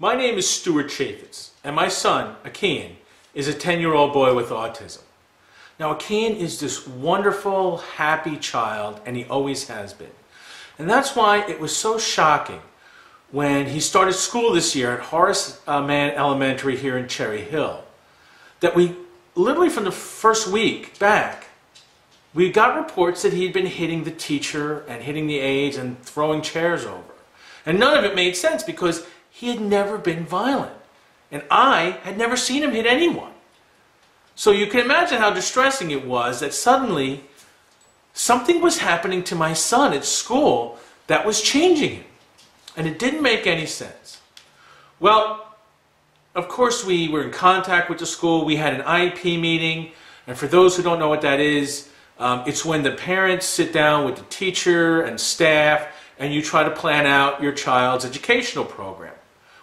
My name is Stuart Chaifetz, and my son, Akian, is a 10-year-old boy with autism. Now, Akian is this wonderful, happy child, and he always has been. And that's why it was so shocking when he started school this year at Horace Mann Elementary here in Cherry Hill, that we, literally from the first week back, we got reports that he'd been hitting the teacher and hitting the aides and throwing chairs over. And none of it made sense because he had never been violent. And I had never seen him hit anyone. So you can imagine how distressing it was that suddenly something was happening to my son at school that was changing him. And it didn't make any sense. Well, of course we were in contact with the school. We had an IEP meeting. And for those who don't know what that is, it's when the parents sit down with the teacher and staff and you try to plan out your child's educational program.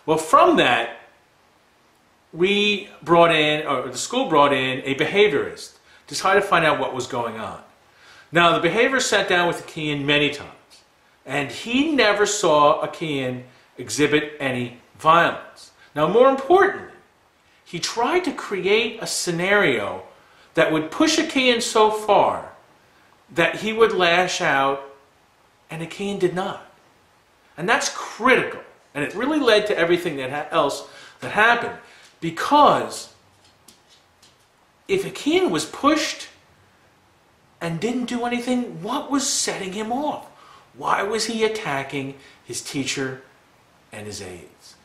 Well, from that, we brought in, or the school brought in, a behaviorist to try to find out what was going on. Now, the behaviorist sat down with Akian many times, and he never saw Akian exhibit any violence. Now, more importantly, he tried to create a scenario that would push Akian so far that he would lash out, and Akian did not. And that's critical. And it really led to everything else that happened. Because if Akian was pushed and didn't do anything, what was setting him off? Why was he attacking his teacher and his aides?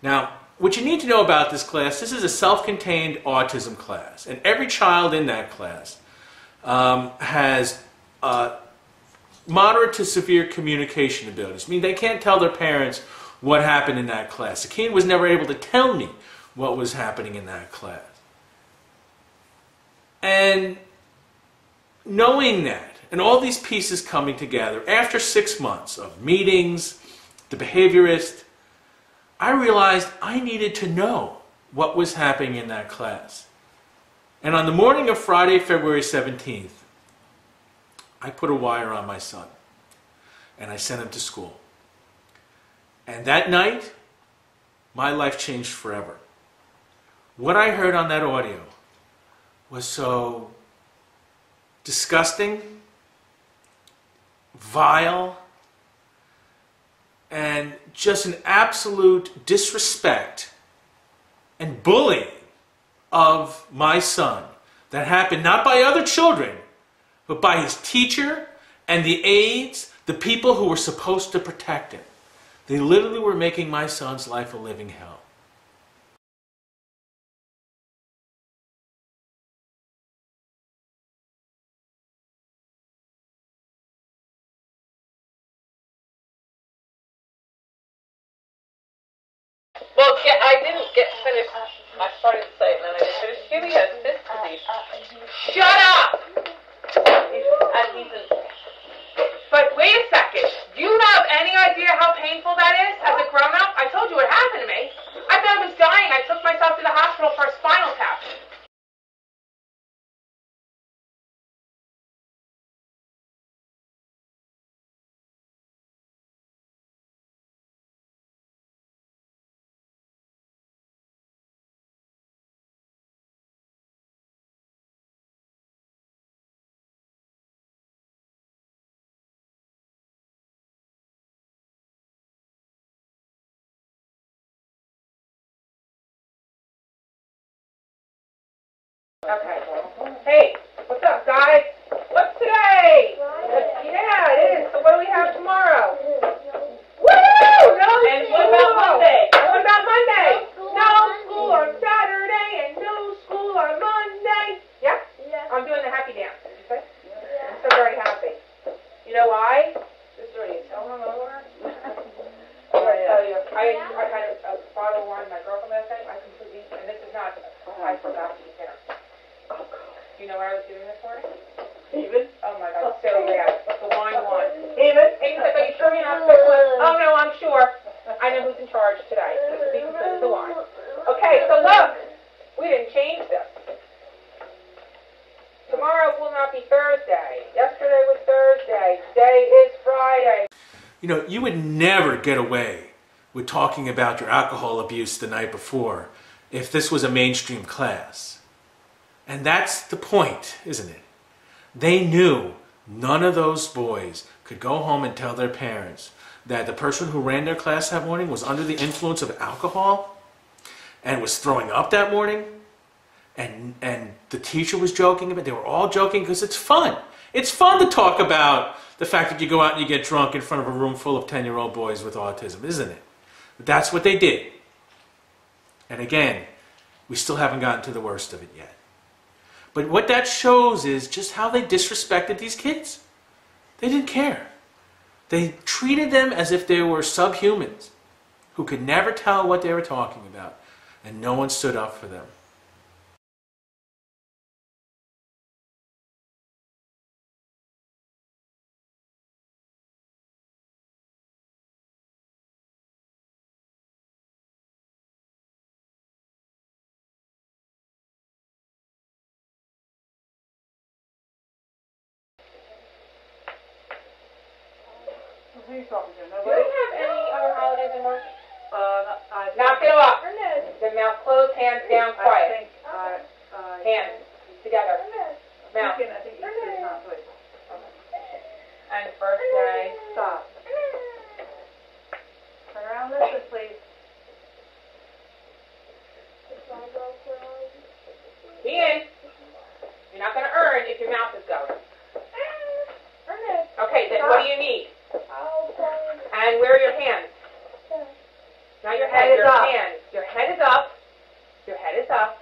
Now, what you need to know about this class, this is a self-contained autism class. And every child in that class has moderate to severe communication abilities. I mean, they can't tell their parents what happened in that class. Akian was never able to tell me what was happening in that class. And knowing that, and all these pieces coming together, after 6 months of meetings, the behaviorist, I realized I needed to know what was happening in that class. And on the morning of Friday, February 17th, I put a wire on my son, and I sent him to school. And that night, my life changed forever. What I heard on that audio was so disgusting, vile, and just an absolute disrespect and bullying of my son that happened not by other children, but by his teacher and the aides, the people who were supposed to protect him. They literally were making my son's life a living hell. Well, I didn't get finished. I started to say it, and then I didn't finish. Here he has this disease. Shut up! But wait a second. Do you have any idea how painful that is as a grown-up? I told you what happened to me. I thought I was dying. I took myself to the hospital for a spinal tap. Okay. Hey, what's up, guys? What's today? Yeah, it is. So what do we have tomorrow? Woo! No and school. What about Monday? What about Monday? No school on Saturday and no school on Monday. Yeah? I'm doing the happy dance. Did you say? I'm so very happy. You know why? Sister, are you so hungover? I had a bottle of wine with my girlfriend last night. I completely, and this is not, I forgot to eat dinner. Do you know what I was doing this morning? Even? Oh my God, so bad. The wine won. Even? Even said, are you sure you're not sick? Oh no, I'm sure. I know who's in charge today. Because of the wine. Okay, so look. We didn't change this. Tomorrow will not be Thursday. Yesterday was Thursday. Today is Friday. You know, you would never get away with talking about your alcohol abuse the night before if this was a mainstream class. And that's the point, isn't it? They knew none of those boys could go home and tell their parents that the person who ran their class that morning was under the influence of alcohol and was throwing up that morning, and the teacher was joking about it. They were all joking because it's fun. It's fun to talk about the fact that you go out and you get drunk in front of a room full of 10-year-old boys with autism, isn't it? But that's what they did. And again, we still haven't gotten to the worst of it yet. But what that shows is just how they disrespected these kids. They didn't care. They treated them as if they were subhumans who could never tell what they were talking about, and no one stood up for them. Who are you talking to? Nobody? Do we have any other holidays in March? Knock it off. The mouth closed, hands down, quiet. Hands together. Mouth. I think Easter is not good. And birthday. Stop. Turn around, listen, please. Be in. You're not going to earn if your mouth is going. Okay, then what do you need? And where are your hands? Not your head, your hands. Your head is up. Your head is up.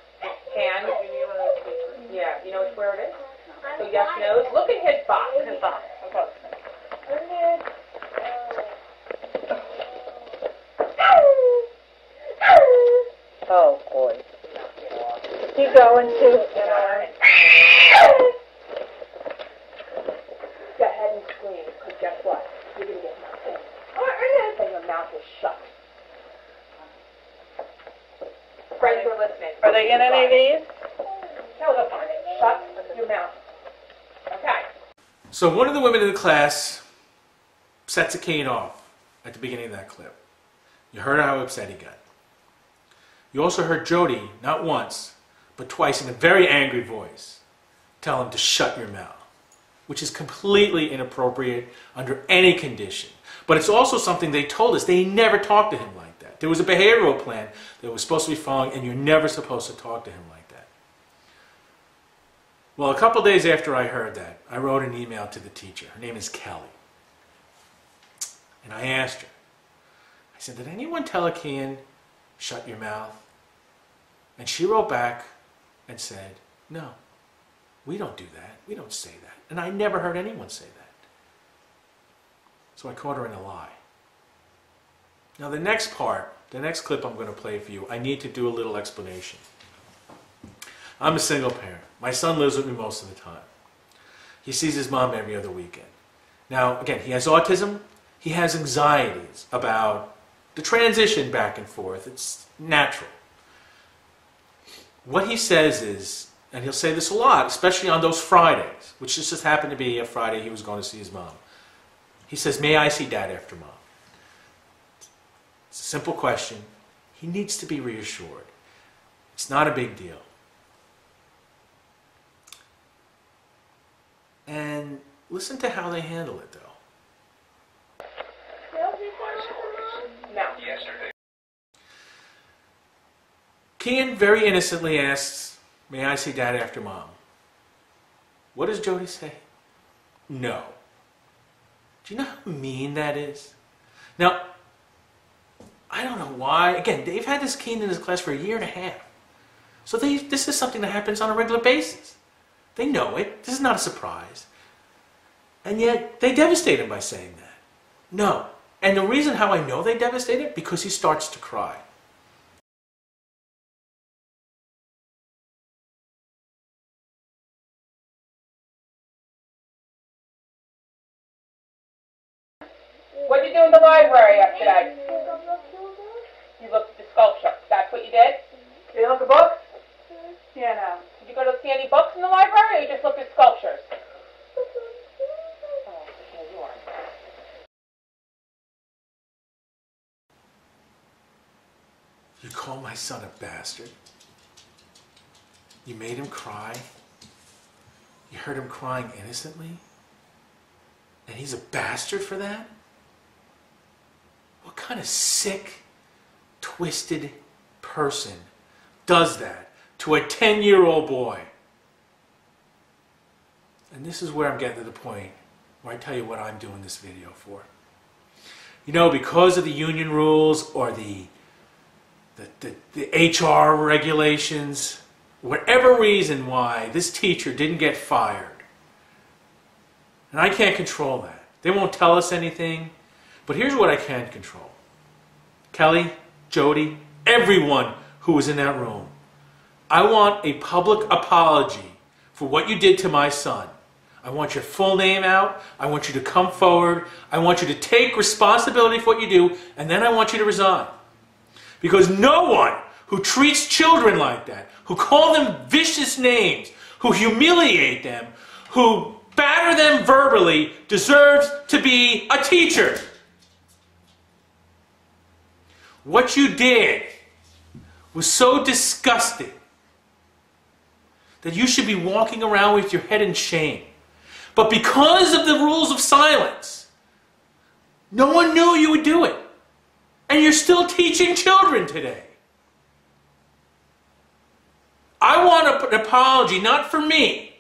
Hands. Yeah, you know where it is? So yes, nose. Look at his box. His box. Oh, boy. Keep going, too. Go ahead and scream, because guess what? You're going to get nothing. And your mouth is shut. Friends are listening. Are they in any of these? No, they'll find it. Shut your mouth. Okay. So one of the women in the class sets Akian off at the beginning of that clip. You heard how upset he got. You also heard Jody, not once, but twice in a very angry voice, tell him to shut your mouth, which is completely inappropriate under any condition. But it's also something they told us. They never talked to him like that. There was a behavioral plan that was supposed to be following, and you're never supposed to talk to him like that. Well, a couple days after I heard that, I wrote an email to the teacher. Her name is Kelly. And I asked her, I said, did anyone tell Akian, shut your mouth? And she wrote back and said, no, we don't do that. We don't say that. And I never heard anyone say that. So I caught her in a lie. Now the next part, the next clip I'm going to play for you, I need to do a little explanation. I'm a single parent. My son lives with me most of the time. He sees his mom every other weekend. Now, again, he has autism. He has anxieties about the transition back and forth. It's natural. What he says is, and he'll say this a lot, especially on those Fridays, which just happened to be a Friday he was going to see his mom. He says, may I see Dad after Mom? It's a simple question. He needs to be reassured. It's not a big deal. And listen to how they handle it, though. No. Akian very innocently asks, may I see Dad after Mom? What does Jody say? No. Do you know how mean that is? Now, I don't know why. Again, they've had this Akian in his class for 1.5 years. So this is something that happens on a regular basis. They know it. This is not a surprise. And yet, they devastate him by saying that. No. And the reason how I know they devastate him, because he starts to cry. What did you do in the library yesterday? You looked at the sculpture. That's what you did? Did you look at books? Yeah, no. Did you go to see any books in the library, or you just looked at sculptures? Oh, you are. You call my son a bastard? You made him cry? You heard him crying innocently? And he's a bastard for that? What kind of sick, twisted person does that to a 10-year-old boy? And this is where I'm getting to the point where I tell you what I'm doing this video for. You know, because of the union rules or the HR regulations, whatever reason why this teacher didn't get fired, and I can't control that. They won't tell us anything, but here's what I can control. Kelly, Jody, everyone who was in that room, I want a public apology for what you did to my son. I want your full name out. I want you to come forward. I want you to take responsibility for what you do, and then I want you to resign. Because no one who treats children like that, who call them vicious names, who humiliate them, who batter them verbally, deserves to be a teacher. What you did was so disgusting that you should be walking around with your head in shame. But because of the rules of silence, no one knew you would do it. And you're still teaching children today. I want an apology, not for me,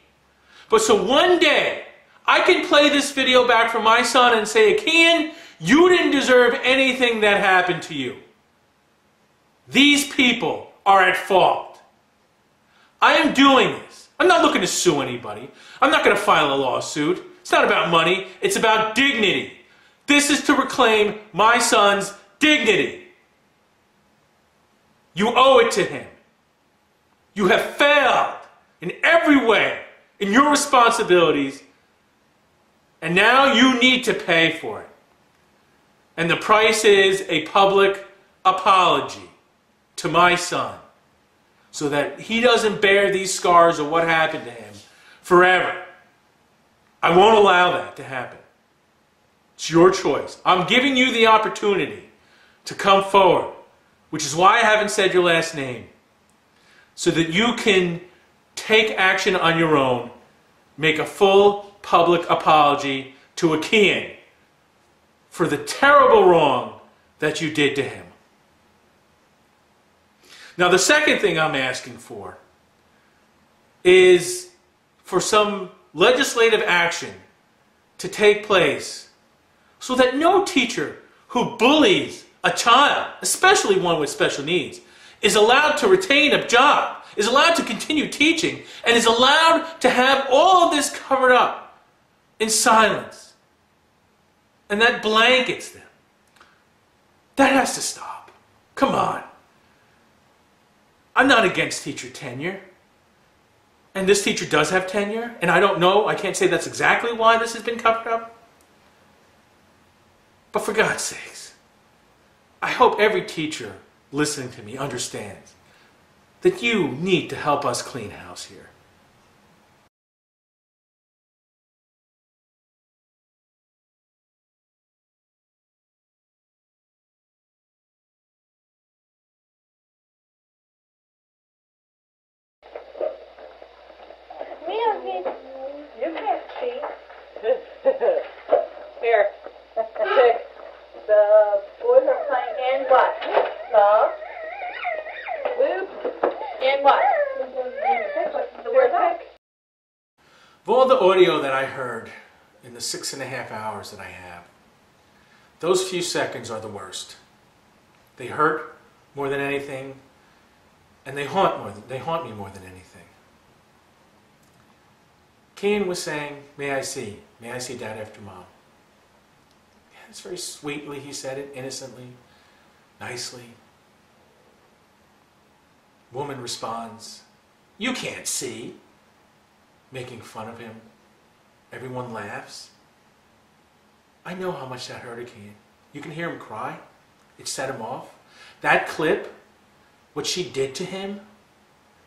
but so one day I can play this video back for my son and say, Akian, you didn't deserve anything that happened to you. These people are at fault. I am doing this. I'm not looking to sue anybody. I'm not going to file a lawsuit. It's not about money. It's about dignity. This is to reclaim my son's dignity. You owe it to him. You have failed in every way in your responsibilities, and now you need to pay for it. And the price is a public apology to my son, so that he doesn't bear these scars of what happened to him forever. I won't allow that to happen. It's your choice. I'm giving you the opportunity to come forward, which is why I haven't said your last name, so that you can take action on your own, make a full public apology to Akian for the terrible wrong that you did to him. Now, the second thing I'm asking for is for some legislative action to take place so that no teacher who bullies a child, especially one with special needs, is allowed to retain a job, is allowed to continue teaching, and is allowed to have all of this covered up in silence. And that blankets them. That has to stop. Come on. I'm not against teacher tenure. And this teacher does have tenure, and I don't know, I can't say that's exactly why this has been covered up. But for God's sakes, I hope every teacher listening to me understands that you need to help us clean house here. You can't cheat. Here. The boys are playing in what? Love. Whoop. In what? The word pick. Of all the audio that I heard in the 6.5 hours that I have, those few seconds are the worst. They hurt more than anything, and they haunt me more than anything. Akian was saying, may I see Dad after Mom? Yeah, it's very sweetly he said it, innocently, nicely. Woman responds, you can't see, making fun of him. Everyone laughs. I know how much that hurt Akian. You can hear him cry. It set him off. That clip, what she did to him,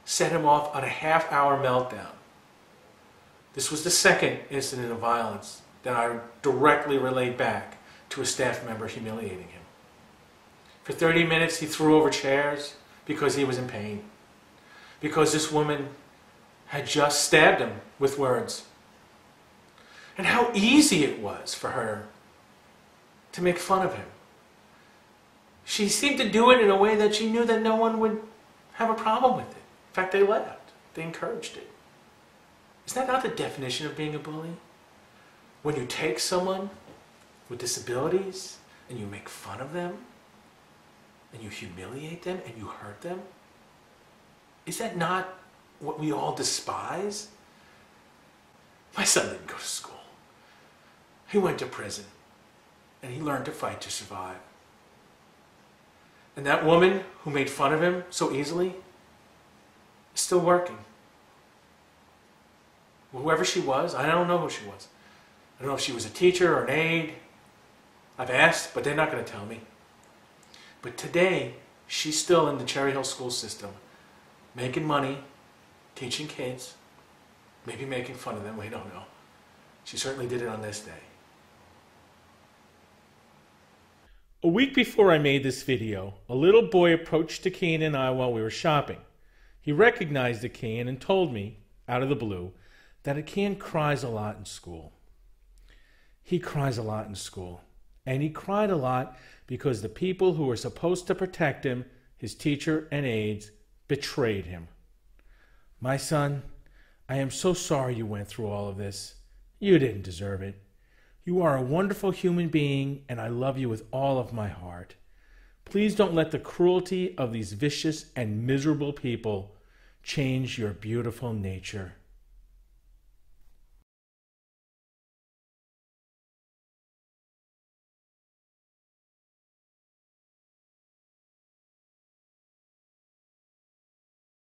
set him off on a half-hour meltdown. This was the second incident of violence that I directly relayed back to a staff member humiliating him. For 30 minutes he threw over chairs because he was in pain. Because this woman had just stabbed him with words. And how easy it was for her to make fun of him. She seemed to do it in a way that she knew that no one would have a problem with it. In fact, they laughed. They encouraged it. Is that not the definition of being a bully? When you take someone with disabilities and you make fun of them, and you humiliate them, and you hurt them? Is that not what we all despise? My son didn't go to school. He went to prison, and he learned to fight to survive. And that woman who made fun of him so easily is still working. Whoever she was, I don't know who she was. I don't know if she was a teacher or an aide. I've asked, but they're not going to tell me. But today, she's still in the Cherry Hill school system, making money, teaching kids, maybe making fun of them, we don't know. She certainly did it on this day. A week before I made this video, a little boy approached Akian and I while we were shopping. He recognized Akian and told me, out of the blue, that Akian cries a lot in school. He cries a lot in school. And he cried a lot because the people who were supposed to protect him, his teacher and aides, betrayed him. My son, I am so sorry you went through all of this. You didn't deserve it. You are a wonderful human being, and I love you with all of my heart. Please don't let the cruelty of these vicious and miserable people change your beautiful nature.